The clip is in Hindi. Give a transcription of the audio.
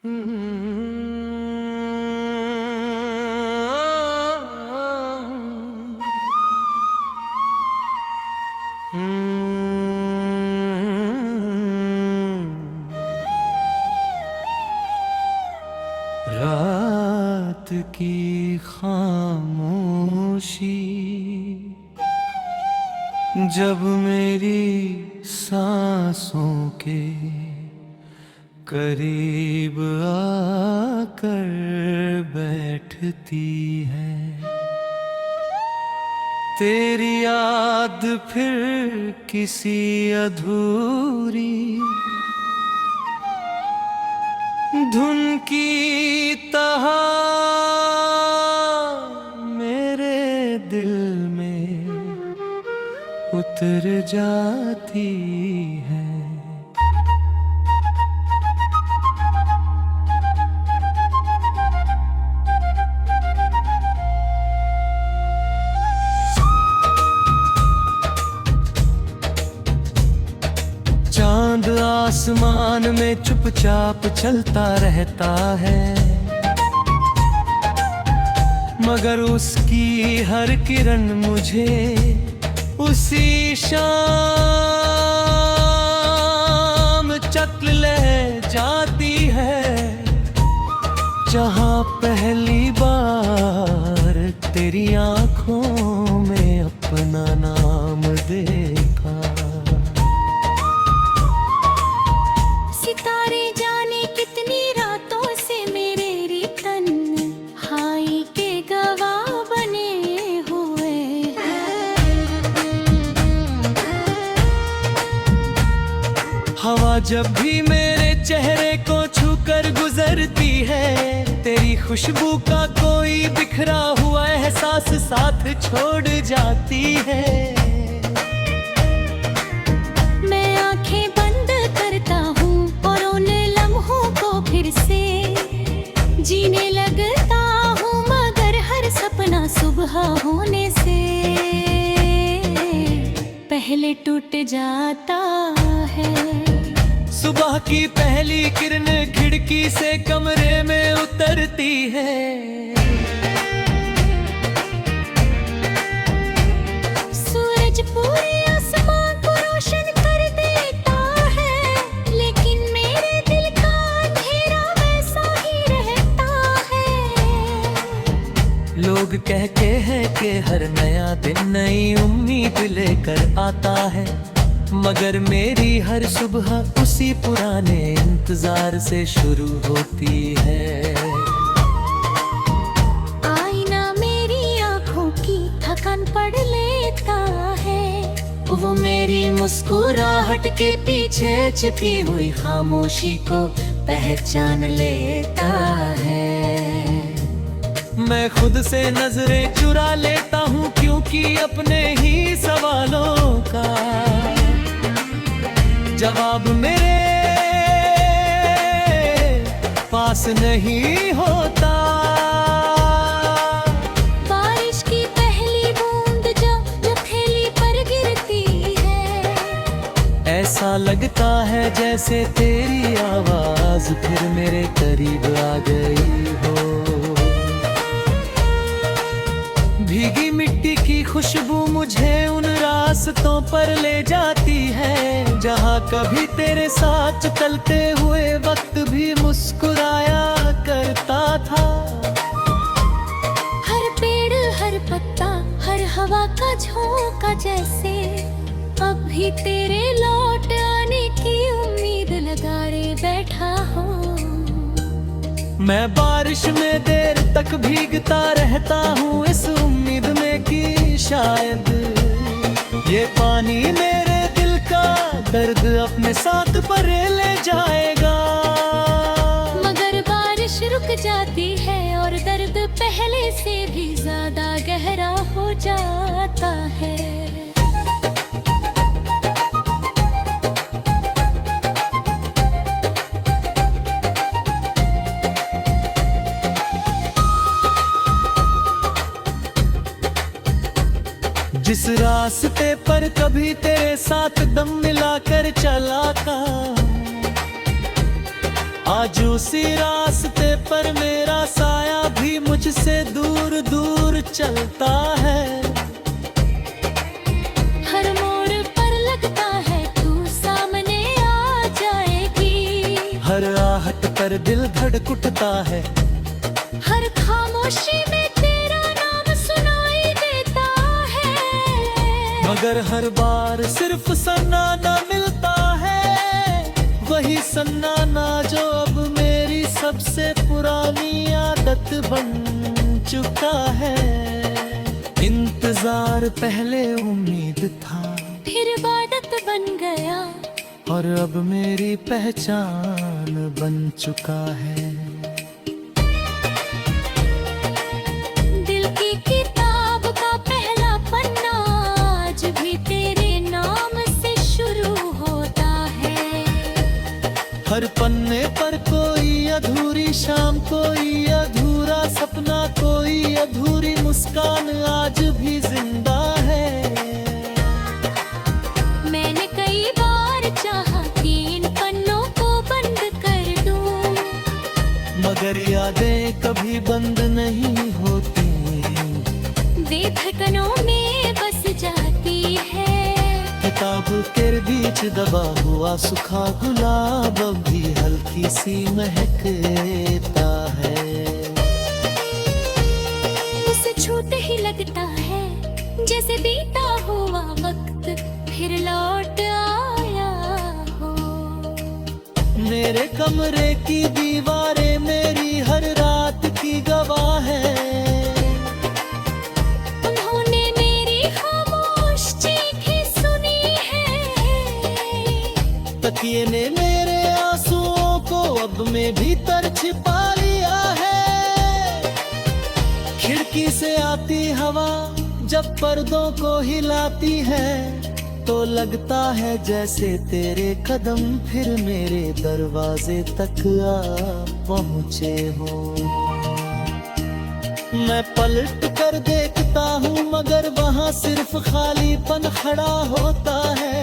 रात की खामोशी जब मेरी सांसों के करीब आकर बैठती है, तेरी याद फिर किसी अधूरी धुन की तरह मेरे दिल में उतर जाती है। चांद आसमान में चुपचाप चलता रहता है, मगर उसकी हर किरण मुझे उसी शाम चक ले जाती है, जहां पहली बार तेरी आंखों में अपना नाम देखा। सितारे जाने कितनी रातों से मेरे रितन हाई के गवाह बने हुए हैं। हवा जब भी मेरे चेहरे को छूकर गुजरती है, तेरी खुशबू का कोई बिखरा हुआ एहसास साथ छोड़ जाती है। मैं आंखें बंद करता हूँ और उन लम्हों को फिर से जीने लगता हूँ, मगर हर सपना सुबह होने से पहले टूट जाता है। सुबह की पहली किरण खिड़की से कमरे में उतरती है, सूरज पूरे आसमान को रोशन कर देता है, लेकिन मेरे दिल का अंधेरा वैसा ही रहता है। लोग कहते हैं कि हर नया दिन नई उम्मीद लेकर आता है, मगर मेरी हर सुबह उसी पुराने इंतजार से शुरू होती है। आईना मेरी आंखों की थकान पढ़ लेता है, वो मेरी मुस्कुराहट के पीछे छिपी हुई खामोशी को पहचान लेता है। मैं खुद से नजरें चुरा लेता हूँ, क्योंकि अपने ही सवालों का जवाब मेरे पास नहीं होता। बारिश की पहली बूंद जब हथेली पर गिरती है, ऐसा लगता है जैसे तेरी आवाज फिर मेरे करीब आ गई हो। भीगी मिट्टी की खुशबू मुझे उन रास्तों पर ले जाती है, जहाँ कभी तेरे साथ चलते हुए वक्त भी मुस्कुराया करता था। हर पेड़ हर पत्ता हर हवा का झोंका जैसे अब भी तेरे लौट आने की उम्मीद लगाए बैठा हूँ। मैं बारिश में देर तक भीगता रहता हूँ, इस उम्मीद में कि शायद ये पानी मेरे दिल का दर्द अपने साथ परे ले जाएगा। मगर बारिश रुक जाती है और दर्द पहले से भी ज्यादा गहरा हो जाता है। जिस रास्ते पर कभी तेरे साथ दम मिलाकर चला था, आज उसी रास्ते पर मेरा साया भी मुझसे दूर दूर चलता है। हर मोड़ पर लगता है तू सामने आ जाएगी। हर आहट पर दिल धड़क उठता है। हर खामोशी में तेरा नाम सुनाई देता है। मगर हर बार सिर्फ सन्नाटा मिलता है। वही सन्नाटा जो अब मेरी सबसे पुरानी आदत बन चुका है। इंतजार पहले उम्मीद था, फिर इबादत बन गया, और अब मेरी पहचान बन चुका है। दिल की किताब का पहला पन्ना आज भी तेरे नाम से शुरू होता है। हर पन्ने पर कोई अधूरी शाम, कोई अधूरा सपना, कोई अधूरी मुस्कान आज भी जिंदा है। मैंने कई बार चाहा कि इन पन्नों को बंद कर दूं, मगर यादें कभी बंद नहीं होती। बेधड़कनों में बस जाती है। किताब के बीच दबा हुआ सूखा गुलाब अब भी हल्की सी महकता है। उसे छूते ही लगता है जैसे बीता हुआ वक्त फिर लौट आया हो। मेरे कमरे की दीवारें मेरी हर रात की गवाह है। उन्होंने मेरी खामोश चीखें सुनी है। तकिए ने मेरे आंसुओं को अब में भीतर छिपा लिया है। खिड़की से आती हवा जब पर्दों को हिलाती है, तो लगता है जैसे तेरे कदम फिर मेरे दरवाजे तक आ पहुँचे हो। मैं पलट कर देखता हूँ मगर वहाँ सिर्फ खालीपन खड़ा होता है।